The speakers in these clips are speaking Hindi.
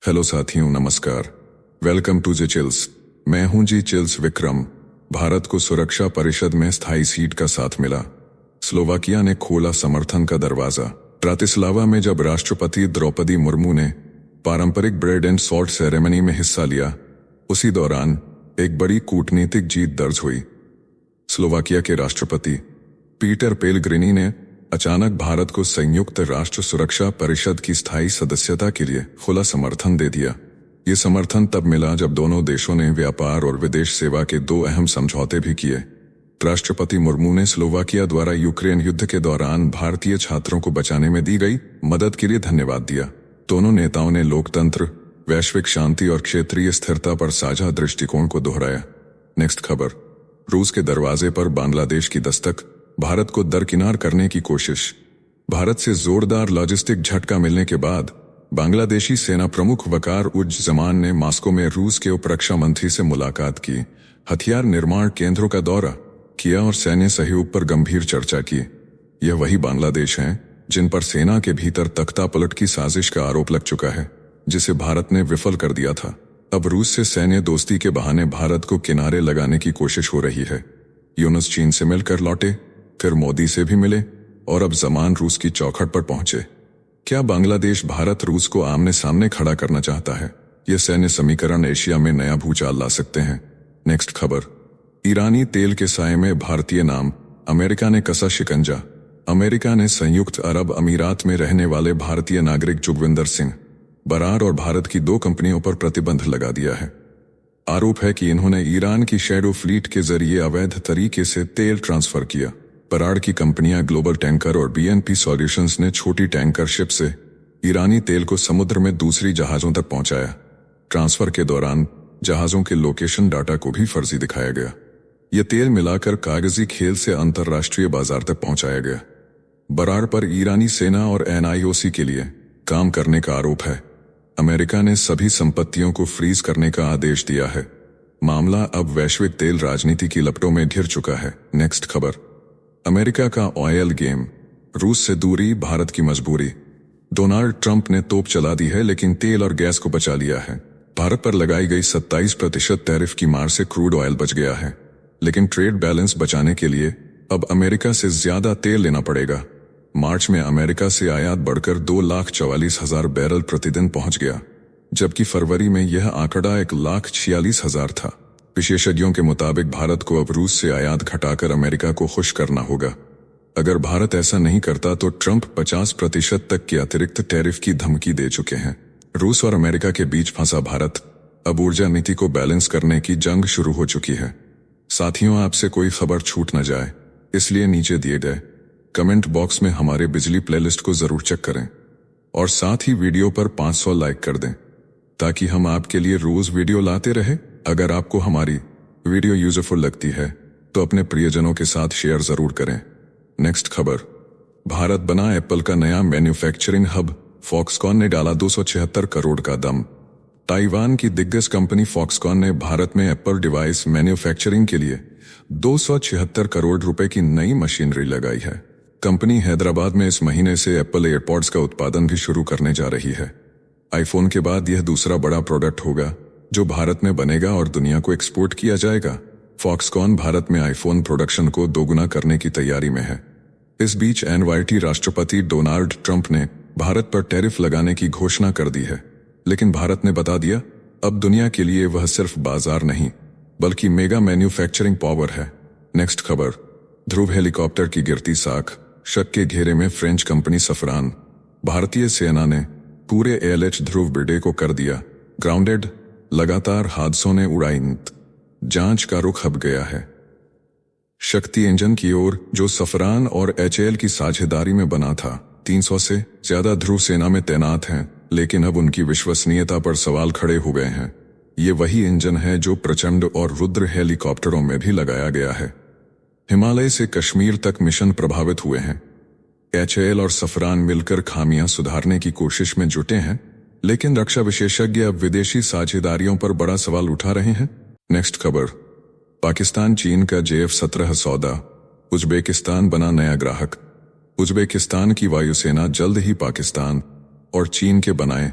हेलो साथियों, नमस्कार। Welcome to G chills. मैं हूं जी चिल्स विक्रम। भारत को सुरक्षा परिषद में स्थायी सीट का साथ मिला। स्लोवाकिया ने खोला समर्थन का दरवाजा। ब्रातिस्लावा में जब राष्ट्रपति द्रौपदी मुर्मू ने पारंपरिक ब्रेड एंड सॉल्ट सेरेमनी में हिस्सा लिया, उसी दौरान एक बड़ी कूटनीतिक जीत दर्ज हुई। स्लोवाकिया के राष्ट्रपति पीटर पेलग्रिनी ने अचानक भारत को संयुक्त राष्ट्र सुरक्षा परिषद की स्थायी सदस्यता के लिए खुला समर्थन दे दिया। ये समर्थन तब मिला जब दोनों देशों ने व्यापार और विदेश सेवा के दो अहम समझौते भी किए। राष्ट्रपति मुर्मू ने स्लोवाकिया द्वारा यूक्रेन युद्ध के दौरान भारतीय छात्रों को बचाने में दी गई मदद के लिए धन्यवाद दिया। दोनों नेताओं ने लोकतंत्र, वैश्विक शांति और क्षेत्रीय स्थिरता पर साझा दृष्टिकोण को दोहराया। नेक्स्ट खबर। रूस के दरवाजे पर बांग्लादेश की दस्तक, भारत को दरकिनार करने की कोशिश। भारत से जोरदार लॉजिस्टिक झटका मिलने के बाद बांग्लादेशी सेना प्रमुख वकार उज जमान ने मॉस्को में रूस के उप रक्षा मंत्री से मुलाकात की, हथियार निर्माण केंद्रों का दौरा किया और सैन्य सहयोग पर गंभीर चर्चा की। यह वही बांग्लादेश हैं जिन पर सेना के भीतर तख्तापलट की साजिश का आरोप लग चुका है, जिसे भारत ने विफल कर दिया था। अब रूस से सैन्य दोस्ती के बहाने भारत को किनारे लगाने की कोशिश हो रही है। यूनुस चीन से मिलकर लौटे, फिर मोदी से भी मिले और अब जमान रूस की चौखट पर पहुंचे। क्या बांग्लादेश भारत रूस को आमने सामने खड़ा करना चाहता है? यह सैन्य समीकरण एशिया में नया भूचाल ला सकते हैं। नेक्स्ट खबर। ईरानी तेल के साये में भारतीय नाम, अमेरिका ने कसा शिकंजा। अमेरिका ने संयुक्त अरब अमीरात में रहने वाले भारतीय नागरिक जुगविंदर सिंह बरार और भारत की दो कंपनियों पर प्रतिबंध लगा दिया है। आरोप है कि इन्होंने ईरान की शैडो फ्लीट के जरिए अवैध तरीके से तेल ट्रांसफर किया। बरार की कंपनियां ग्लोबल टैंकर और बीएनपी सॉल्यूशंस ने छोटी टैंकर शिप से ईरानी तेल को समुद्र में दूसरी जहाजों तक पहुंचाया। ट्रांसफर के दौरान जहाजों के लोकेशन डाटा को भी फर्जी दिखाया गया। यह तेल मिलाकर कागजी खेल से अंतर्राष्ट्रीय बाजार तक पहुंचाया गया। बरार पर ईरानी सेना और एनआईओसी के लिए काम करने का आरोप है। अमेरिका ने सभी संपत्तियों को फ्रीज करने का आदेश दिया है। मामला अब वैश्विक तेल राजनीति की लपटों में घिर चुका है। नेक्स्ट खबर। अमेरिका का ऑयल गेम, रूस से दूरी भारत की मजबूरी। डोनाल्ड ट्रंप ने तोप चला दी है, लेकिन तेल और गैस को बचा लिया है। भारत पर लगाई गई 27% टैरिफ की मार से क्रूड ऑयल बच गया है, लेकिन ट्रेड बैलेंस बचाने के लिए अब अमेरिका से ज्यादा तेल लेना पड़ेगा। मार्च में अमेरिका से आयात बढ़कर 2,44,000 बैरल प्रतिदिन पहुंच गया, जबकि फरवरी में यह आंकड़ा 1,46,000 था। विशेषज्ञों के मुताबिक भारत को अब रूस से आयात घटाकर अमेरिका को खुश करना होगा। अगर भारत ऐसा नहीं करता तो ट्रंप 50% तक की अतिरिक्त टैरिफ की धमकी दे चुके हैं। रूस और अमेरिका के बीच फंसा भारत, अब ऊर्जा नीति को बैलेंस करने की जंग शुरू हो चुकी है। साथियों, आपसे कोई खबर छूट न जाए, इसलिए नीचे दिए गए कमेंट बॉक्स में हमारे बिजली प्लेलिस्ट को जरूर चेक करें और साथ ही वीडियो पर 500 लाइक कर दें, ताकि हम आपके लिए रोज वीडियो लाते रहे। अगर आपको हमारी वीडियो यूजफुल लगती है तो अपने प्रियजनों के साथ शेयर जरूर करें। नेक्स्ट खबर। भारत बना एप्पल का नया मैन्युफैक्चरिंग हब, फॉक्सकॉन ने डाला 276 करोड़ का दम। ताइवान की दिग्गज कंपनी फॉक्सकॉन ने भारत में एप्पल डिवाइस मैन्युफैक्चरिंग के लिए 276 करोड़ रुपए की नई मशीनरी लगाई है। कंपनी हैदराबाद में इस महीने से एप्पल एयरपॉड्स का उत्पादन भी शुरू करने जा रही है। आईफोन के बाद यह दूसरा बड़ा प्रोडक्ट होगा जो भारत में बनेगा और दुनिया को एक्सपोर्ट किया जाएगा। फॉक्सकॉन भारत में आईफोन प्रोडक्शन को दोगुना करने की तैयारी में है। इस बीच एनवाईटी राष्ट्रपति डोनाल्ड ट्रंप ने भारत पर टैरिफ लगाने की घोषणा कर दी है, लेकिन भारत ने बता दिया अब दुनिया के लिए वह सिर्फ बाजार नहीं बल्कि मेगा मैन्युफैक्चरिंग पावर है। नेक्स्ट खबर। ध्रुव हेलीकॉप्टर की गिरती साख, शक के घेरे में फ्रेंच कंपनी सफरान। भारतीय सेना ने पूरे एएलएच ध्रुव बिरडे को कर दिया ग्राउंडेड। लगातार हादसों ने उड़ाई जांच का रुख अब गया है शक्ति इंजन की ओर, जो सफरान और एचएएल की साझेदारी में बना था। 300 से ज्यादा ध्रुव सेना में तैनात हैं, लेकिन अब उनकी विश्वसनीयता पर सवाल खड़े हो गए हैं। ये वही इंजन है जो प्रचंड और रुद्र हेलीकॉप्टरों में भी लगाया गया है। हिमालय से कश्मीर तक मिशन प्रभावित हुए हैं। एचएएल और सफरान मिलकर खामियां सुधारने की कोशिश में जुटे हैं, लेकिन रक्षा विशेषज्ञ अब विदेशी साझेदारियों पर बड़ा सवाल उठा रहे हैं। नेक्स्ट खबर। पाकिस्तान चीन का JF-17 सौदा, उज्बेकिस्तान बना नया ग्राहक। उज्बेकिस्तान की वायुसेना जल्द ही पाकिस्तान और चीन के बनाए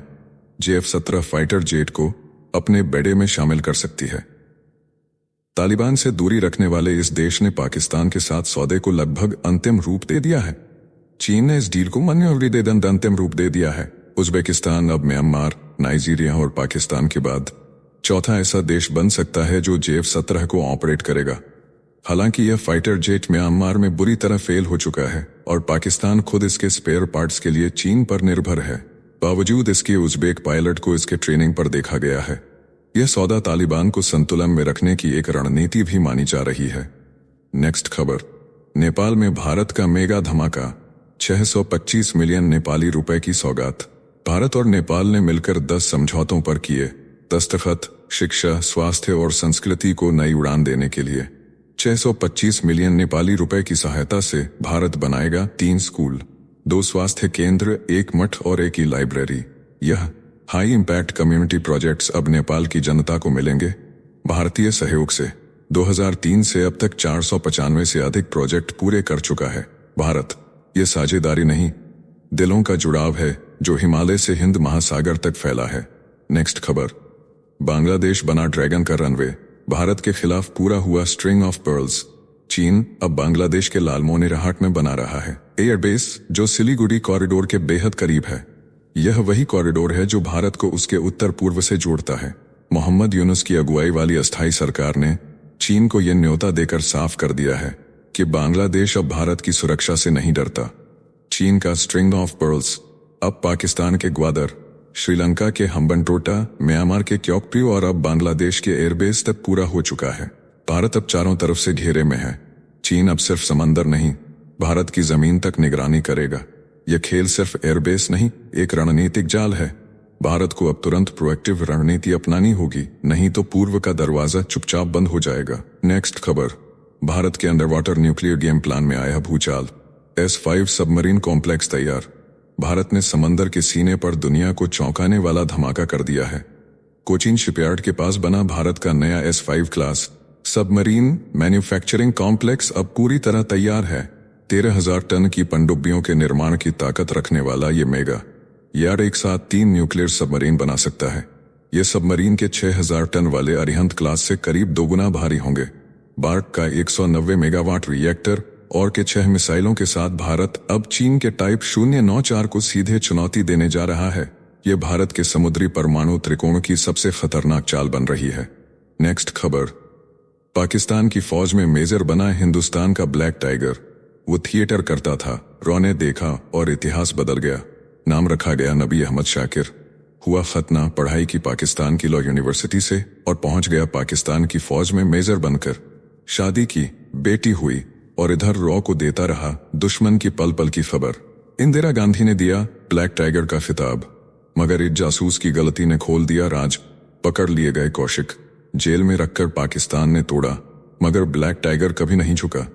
JF-17 फाइटर जेट को अपने बेड़े में शामिल कर सकती है। तालिबान से दूरी रखने वाले इस देश ने पाकिस्तान के साथ सौदे को लगभग अंतिम रूप दे दिया है। चीन ने इस डील को मंजूरी दे अंतिम रूप दे दिया है। उज्बेकिस्तान अब म्यांमार, नाइजीरिया और पाकिस्तान के बाद चौथा ऐसा देश बन सकता है जो JF-17 को ऑपरेट करेगा। हालांकि यह फाइटर जेट म्यांमार में बुरी तरह फेल हो चुका है और पाकिस्तान खुद इसके स्पेयर पार्ट्स के लिए चीन पर निर्भर है। बावजूद इसके उज्बेक पायलट को इसके ट्रेनिंग पर देखा गया है। यह सौदा तालिबान को संतुलन में रखने की एक रणनीति भी मानी जा रही है। नेक्स्ट खबर, नेपाल में भारत का मेगा धमाका, 625 मिलियन नेपाली रुपए की सौगात। भारत और नेपाल ने मिलकर 10 समझौतों पर किए दस्तखत, शिक्षा, स्वास्थ्य और संस्कृति को नई उड़ान देने के लिए। 625 मिलियन नेपाली रुपए की सहायता से भारत बनाएगा 3 स्कूल, 2 स्वास्थ्य केंद्र, 1 मठ और 1 लाइब्रेरी। यह हाई इम्पैक्ट कम्युनिटी प्रोजेक्ट्स अब नेपाल की जनता को मिलेंगे भारतीय सहयोग से। 2003 से अब तक 495 से अधिक प्रोजेक्ट पूरे कर चुका है भारत। ये साझेदारी नहीं, दिलों का जुड़ाव है जो हिमालय से हिंद महासागर तक फैला है। नेक्स्ट खबर, बांग्लादेश बना ड्रैगन का रनवे, भारत के खिलाफ पूरा हुआ स्ट्रिंग ऑफ पर्ल्स। चीन अब बांग्लादेश के लालमोनेरहाट में बना रहा है एयरबेस जो सिलीगुड़ी कॉरिडोर के बेहद करीब है। यह वही कॉरिडोर है जो भारत को उसके उत्तर पूर्व से जोड़ता है। मोहम्मद यूनुस की अगुवाई वाली अस्थायी सरकार ने चीन को यह न्योता देकर साफ कर दिया है कि बांग्लादेश अब भारत की सुरक्षा से नहीं डरता। चीन का स्ट्रिंग ऑफ पर्ल्स अब पाकिस्तान के ग्वादर, श्रीलंका के हम्बनटोटा, म्यांमार के क्योकप्री और अब बांग्लादेश के एयरबेस तक पूरा हो चुका है। भारत अब चारों तरफ से घेरे में है। चीन अब सिर्फ समंदर नहीं, भारत की जमीन तक निगरानी करेगा। यह खेल सिर्फ एयरबेस नहीं, एक रणनीतिक जाल है। भारत को अब तुरंत प्रोएक्टिव रणनीति अपनानी होगी, नहीं तो पूर्व का दरवाजा चुपचाप बंद हो जाएगा। नेक्स्ट खबर, भारत के under water nuclear game plan में आया भूचाल, S-5 सबमरीन कॉम्प्लेक्स तैयार। भारत ने समंदर के सीने पर दुनिया को चौंकाने वाला धमाका कर दिया है। कोचीन शिपयार्ड के पास बना भारत का नया S-5 class submarine manufacturing complex अब पूरी तरह तैयार है। 13,000 टन की पनडुब्बियों के निर्माण की ताकत रखने वाला ये मेगा यार्ड एक साथ 3 न्यूक्लियर सबमरीन बना सकता है। ये सबमरीन के 6,000 टन वाले अरिहंत क्लास से करीब 2 गुना भारी होंगे। बार्क का 190 मेगावाट रिएक्टर और के 6 मिसाइलों के साथ भारत अब चीन के टाइप 094 को सीधे चुनौती देने जा रहा है। ये भारत के समुद्री परमाणु त्रिकोण की सबसे खतरनाक चाल बन रही है। नेक्स्ट खबर, पाकिस्तान की फौज में मेजर बना हिंदुस्तान का ब्लैक टाइगर। वो थिएटर करता था, रॉ ने देखा और इतिहास बदल गया। नाम रखा गया नबी अहमद शाकिर। हुआ खतना पढ़ाई की पाकिस्तान की लॉ यूनिवर्सिटी से और पहुंच गया पाकिस्तान की फौज में मेजर बनकर। शादी की, बेटी हुई और इधर रॉ को देता रहा दुश्मन की पल पल की खबर। इंदिरा गांधी ने दिया ब्लैक टाइगर का खिताब, मगर एक जासूस की गलती ने खोल दिया राज। पकड़ लिए गए कौशिक, जेल में रखकर पाकिस्तान ने तोड़ा, मगर ब्लैक टाइगर कभी नहीं झुका।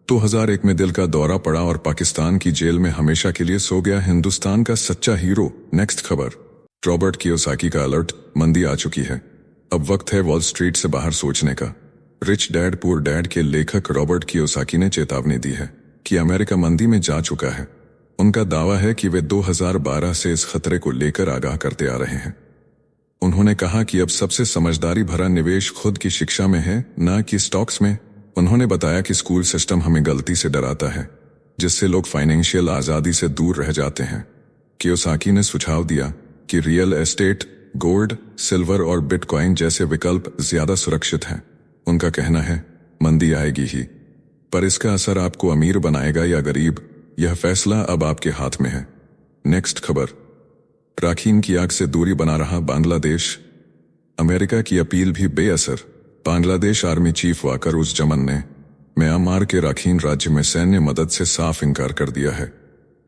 2001 में दिल का दौरा पड़ा और पाकिस्तान की जेल में हमेशा के लिए सो गया हिंदुस्तान का सच्चा हीरो। नेक्स्ट खबर, रॉबर्ट कियोसाकी का अलर्ट, मंदी आ चुकी है। अब वक्त है वॉल स्ट्रीट से बाहर सोचने का। रिच डैड पुअर डैड के लेखक रॉबर्ट कियोसाकी ने चेतावनी दी है कि अमेरिका मंदी में जा चुका है। उनका दावा है कि वे 2012 से इस खतरे को लेकर आगाह करते आ रहे हैं। उन्होंने कहा कि अब सबसे समझदारी भरा निवेश खुद की शिक्षा में है, न कि स्टॉक्स में। उन्होंने बताया कि स्कूल सिस्टम हमें गलती से डराता है, जिससे लोग फाइनेंशियल आजादी से दूर रह जाते हैं। कियोसाकी ने सुझाव दिया कि रियल एस्टेट, गोल्ड, सिल्वर और बिटकॉइन जैसे विकल्प ज्यादा सुरक्षित हैं। उनका कहना है मंदी आएगी ही, पर इसका असर आपको अमीर बनाएगा या गरीब, यह फैसला अब आपके हाथ में है। नेक्स्ट खबर, राखीन की आग से दूरी बना रहा बांग्लादेश, अमेरिका की अपील भी बेअसर। बांग्लादेश आर्मी चीफ वाकरुज़्ज़मान ने म्यांमार के राखीन राज्य में सैन्य मदद से साफ इनकार कर दिया है।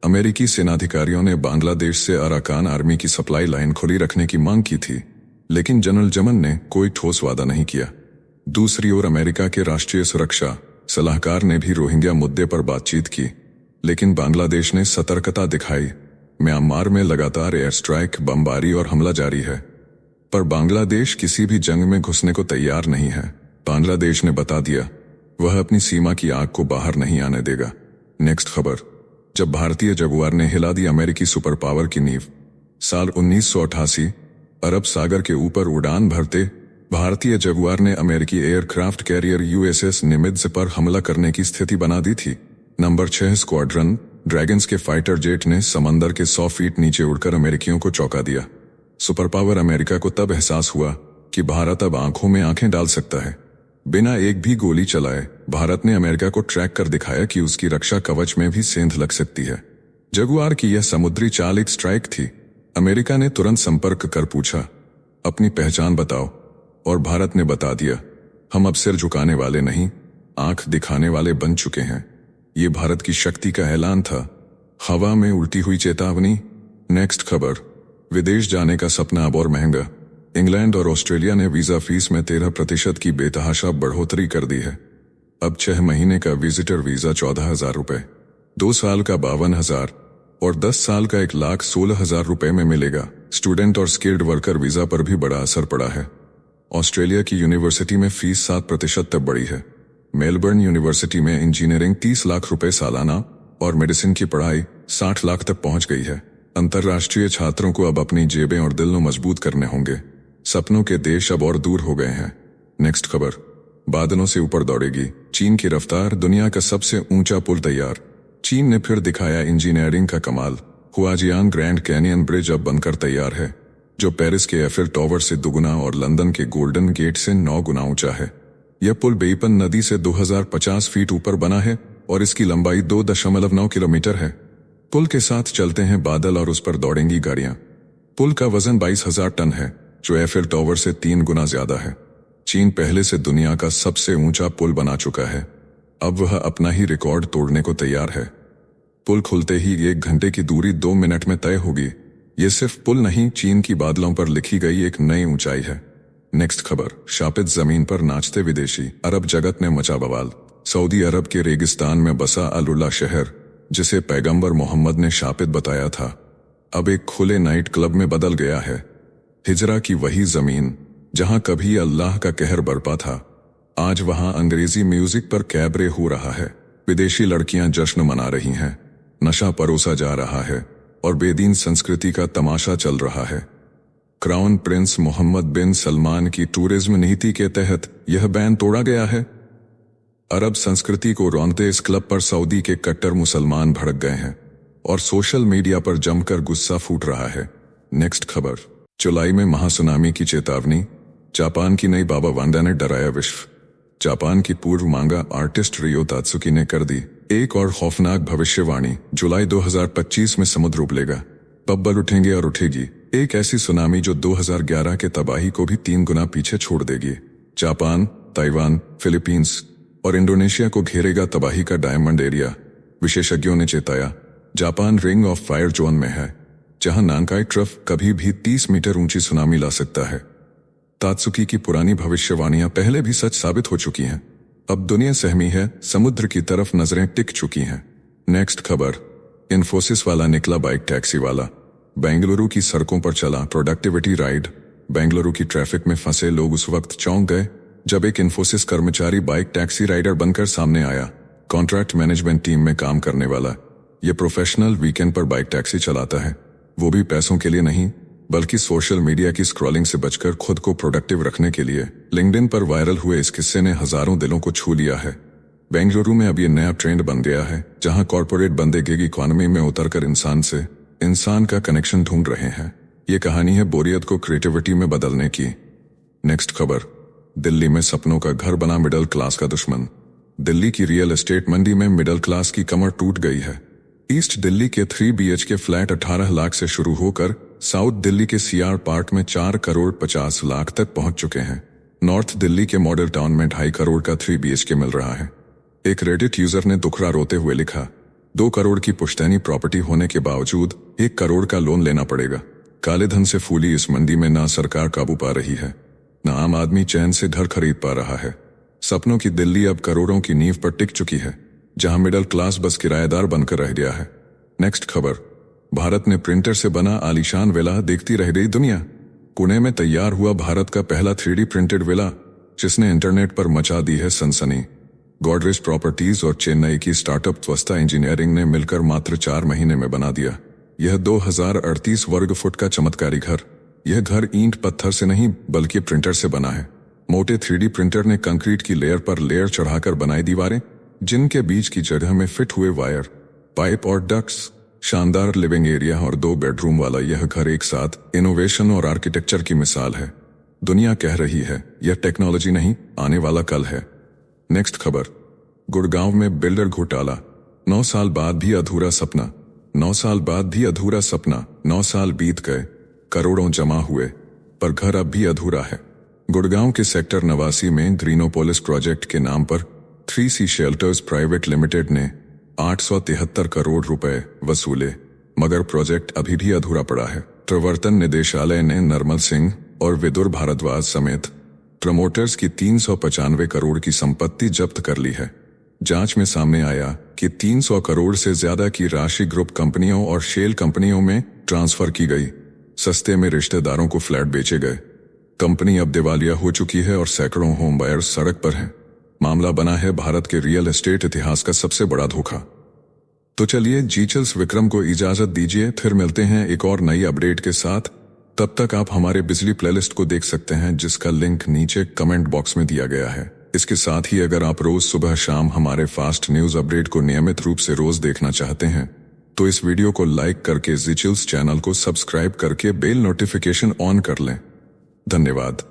अमेरिकी सेनाधिकारियों ने बांग्लादेश से अराकान आर्मी की सप्लाई लाइन खुली रखने की मांग की थी, लेकिन जनरल जमन ने कोई ठोस वादा नहीं किया। दूसरी ओर अमेरिका के राष्ट्रीय सुरक्षा सलाहकार ने भी रोहिंग्या मुद्दे पर बातचीत की, लेकिन बांग्लादेश ने सतर्कता दिखाई। म्यांमार में लगातार एयर स्ट्राइक, बमबारी और हमला जारी है, पर बांग्लादेश किसी भी जंग में घुसने को तैयार नहीं है। बांग्लादेश ने बता दिया वह अपनी सीमा की आग को बाहर नहीं आने देगा। नेक्स्ट खबर, जब भारतीय जगुआर ने हिला दी अमेरिकी सुपर पावर की नींव। साल 1988 अरब सागर के ऊपर उड़ान भरते भारतीय जगुआर ने अमेरिकी एयरक्राफ्ट कैरियर यूएसएस निमित्ज पर हमला करने की स्थिति बना दी थी। नंबर 6 स्क्वाड्रन ड्रैगन्स के फाइटर जेट ने समंदर के 100 फीट नीचे उड़कर अमेरिकियों को चौंका दिया। सुपर पावर अमेरिका को तब एहसास हुआ कि भारत अब आंखों में आंखें डाल सकता है। बिना एक भी गोली चलाए भारत ने अमेरिका को ट्रैक कर दिखाया कि उसकी रक्षा कवच में भी सेंध लग सकती है। जगुआर की यह समुद्री चाल एक स्ट्राइक थी। अमेरिका ने तुरंत संपर्क कर पूछा, अपनी पहचान बताओ, और भारत ने बता दिया, हम अब सिर झुकाने वाले नहीं, आंख दिखाने वाले बन चुके हैं। ये भारत की शक्ति का ऐलान था। हवा में उल्टी हुई चेतावनी। नेक्स्ट खबर, विदेश जाने का सपना अब और महंगा। इंग्लैंड और ऑस्ट्रेलिया ने वीजा फीस में 13% की बेतहाशा बढ़ोतरी कर दी है। अब 6 महीने का विजिटर वीजा 14,000 रुपए, 2 साल का 52,000 और 10 साल का 1,16,000 रुपए में मिलेगा। स्टूडेंट और स्किल्ड वर्कर वीजा पर भी बड़ा असर पड़ा है। ऑस्ट्रेलिया की यूनिवर्सिटी में फीस 7% तक बढ़ी है। मेलबर्न यूनिवर्सिटी में इंजीनियरिंग 30 लाख रुपए सालाना और मेडिसिन की पढ़ाई 60 लाख तक पहुंच गई है। अंतर्राष्ट्रीय छात्रों को अब अपनी जेबें और दिल मजबूत करने होंगे। सपनों के देश अब और दूर हो गए हैं। नेक्स्ट खबर, बादलों से ऊपर दौड़ेगी चीन की रफ्तार, दुनिया का सबसे ऊंचा पुल तैयार। चीन ने फिर दिखाया इंजीनियरिंग का कमाल। हुआजियांग ग्रैंड कैनियन ब्रिज अब बनकर तैयार है, जो पेरिस के एफिल टावर से 2 गुना और लंदन के गोल्डन गेट से 9 गुना ऊंचा है। यह पुल बेईपन नदी से 2050 फीट ऊपर बना है और इसकी लंबाई 2.9 किलोमीटर है। पुल के साथ चलते हैं बादल और उस पर दौड़ेंगी गाड़ियां। पुल का वजन 22,000 टन है, जो एफिल टावर से 3 गुना ज्यादा है। चीन पहले से दुनिया का सबसे ऊंचा पुल बना चुका है। अब वह अपना ही रिकॉर्ड तोड़ने को तैयार है। पुल खुलते ही 1 घंटे की दूरी 2 मिनट में तय होगी। ये सिर्फ पुल नहीं, चीन की बादलों पर लिखी गई एक नई ऊंचाई है। नेक्स्ट खबर, शापित जमीन पर नाचते विदेशी, अरब जगत ने मचा बवाल। सऊदी अरब के रेगिस्तान में बसा अल-उला शहर, जिसे पैगंबर मोहम्मद ने शापित बताया था, अब एक खुले नाइट क्लब में बदल गया है। हिजरा की वही जमीन जहां कभी अल्लाह का कहर बरपा था, आज वहां अंग्रेजी म्यूजिक पर कैबरे हो रहा है। विदेशी लड़कियां जश्न मना रही हैं, नशा परोसा जा रहा है और बेदीन संस्कृति का तमाशा चल रहा है। क्राउन प्रिंस मोहम्मद बिन सलमान की टूरिज्म नीति के तहत यह बैन तोड़ा गया है। अरब संस्कृति को रौंदते इस क्लब पर सऊदी के कट्टर मुसलमान भड़क गए हैं और सोशल मीडिया पर जमकर गुस्सा फूट रहा है। नेक्स्ट खबर, जुलाई में महासुनामी की चेतावनी, जापान की नई बाबा वांडा ने डराया विश्व। जापान की पूर्व मांगा आर्टिस्ट रियो तात्सुकी ने कर दी एक और खौफनाक भविष्यवाणी, जुलाई 2025 में समुद्र उबलेगा, बब्बल उठेंगे और उठेगी एक ऐसी सुनामी जो 2011 के तबाही को भी 3 गुना पीछे छोड़ देगी। जापान, ताइवान, फिलीपींस और इंडोनेशिया को घेरेगा तबाही का डायमंड एरिया। विशेषज्ञों ने चेताया, Japan ring of fire zone में है, जहां नानकाई ट्रफ कभी भी 30 मीटर ऊंची सुनामी ला सकता है। तात्सुकी की पुरानी भविष्यवाणियां पहले भी सच साबित हो चुकी हैं। अब दुनिया सहमी है, समुद्र की तरफ नजरें टिक चुकी हैं। नेक्स्ट खबर, इन्फोसिस वाला निकला बाइक टैक्सी वाला, बेंगलुरु की सड़कों पर चला प्रोडक्टिविटी राइड। बेंगलुरु की ट्रैफिक में फंसे लोग उस वक्त चौंक गए जब एक इन्फोसिस कर्मचारी बाइक टैक्सी राइडर बनकर सामने आया। कॉन्ट्रैक्ट मैनेजमेंट टीम में काम करने वाला ये प्रोफेशनल वीकेंड पर बाइक टैक्सी चलाता है, वो भी पैसों के लिए नहीं, बल्कि सोशल मीडिया की स्क्रॉलिंग से बचकर खुद को प्रोडक्टिव रखने के लिए। लिंक्डइन पर वायरल हुए इस किस्से ने हजारों दिलों को छू लिया है। बेंगलुरु में अब ये नया ट्रेंड बन गया है, जहां कॉर्पोरेट बंदे गिग इकोनॉमी में उतरकर इंसान से इंसान का कनेक्शन ढूंढ रहे हैं। ये कहानी है बोरियत को क्रिएटिविटी में बदलने की। नेक्स्ट खबर, दिल्ली में सपनों का घर बना मिडिल क्लास का दुश्मन। दिल्ली की रियल एस्टेट मंडी में मिडिल क्लास की कमर टूट गई है। ईस्ट दिल्ली के 3 BHK फ्लैट 18 लाख से शुरू होकर साउथ दिल्ली के CR पार्क में 4 करोड़ 50 लाख तक पहुंच चुके हैं। नॉर्थ दिल्ली के मॉडल टाउन में 2.5 करोड़ का 3 BHK मिल रहा है। एक रेडिट यूजर ने दुखड़ा रोते हुए लिखा, 2 करोड़ की पुश्तैनी प्रॉपर्टी होने के बावजूद 1 करोड़ का लोन लेना पड़ेगा। काले धन से फूली इस मंडी में ना सरकार काबू पा रही है, ना आम आदमी चैन से घर खरीद पा रहा है। सपनों की दिल्ली अब करोड़ों की नींव पर टिक चुकी है, जहां मिडिल क्लास बस किराएदार बनकर रह गया है। नेक्स्ट खबर, भारत ने प्रिंटर से बना आलीशान विला, देखती रह गई दुनिया। पुणे में तैयार हुआ भारत का पहला 3D प्रिंटेड विला, जिसने इंटरनेट पर मचा दी है सनसनी। गॉडरेज प्रॉपर्टीज और चेन्नई की स्टार्टअप त्वस्ता इंजीनियरिंग ने मिलकर मात्र 4 महीने में बना दिया यह 2038 वर्ग फुट का चमत्कारी घर। यह घर ईंट पत्थर से नहीं बल्कि प्रिंटर से बना है। मोटे 3D प्रिंटर ने कंक्रीट की लेयर पर लेयर चढ़ाकर बनाई दीवारें, जिनके बीच की जगह में फिट हुए वायर, पाइप और डक्ट्स। शानदार लिविंग एरिया और 2 बेडरूम वाला यह घर एक साथ इनोवेशन और आर्किटेक्चर की मिसाल है। दुनिया कह रही है यह टेक्नोलॉजी नहीं, आने वाला कल है। नेक्स्ट खबर, गुड़गांव में बिल्डर घोटाला, 9 साल बाद भी अधूरा सपना। 9 साल बाद भी अधूरा सपना। 9 साल बीत गए, करोड़ों जमा हुए, पर घर अब भी अधूरा है। गुड़गांव के सेक्टर 89 में ग्रीनोपोलिस प्रोजेक्ट के नाम पर 3C शेल्टर्स प्राइवेट लिमिटेड ने 873 करोड़ रुपए वसूले, मगर प्रोजेक्ट अभी भी अधूरा पड़ा है। प्रवर्तन निदेशालय ने नर्मल सिंह और विदुर भारद्वाज समेत प्रमोटर्स की 395 करोड़ की संपत्ति जब्त कर ली है। जांच में सामने आया कि 300 करोड़ से ज्यादा की राशि ग्रुप कंपनियों और शेल कंपनियों में ट्रांसफर की गई। सस्ते में रिश्तेदारों को फ्लैट बेचे गए। कंपनी अब दिवालिया हो चुकी है और सैकड़ों होम बायर्स सड़क पर हैं। मामला बना है भारत के रियल एस्टेट इतिहास का सबसे बड़ा धोखा। तो चलिए जीचल्स विक्रम को इजाजत दीजिए, फिर मिलते हैं एक और नई अपडेट के साथ। तब तक आप हमारे बिजली प्लेलिस्ट को देख सकते हैं, जिसका लिंक नीचे कमेंट बॉक्स में दिया गया है। इसके साथ ही अगर आप रोज सुबह शाम हमारे फास्ट न्यूज अपडेट को नियमित रूप से रोज देखना चाहते हैं तो इस वीडियो को लाइक करके जीचल्स चैनल को सब्सक्राइब करके बेल नोटिफिकेशन ऑन कर लें। धन्यवाद।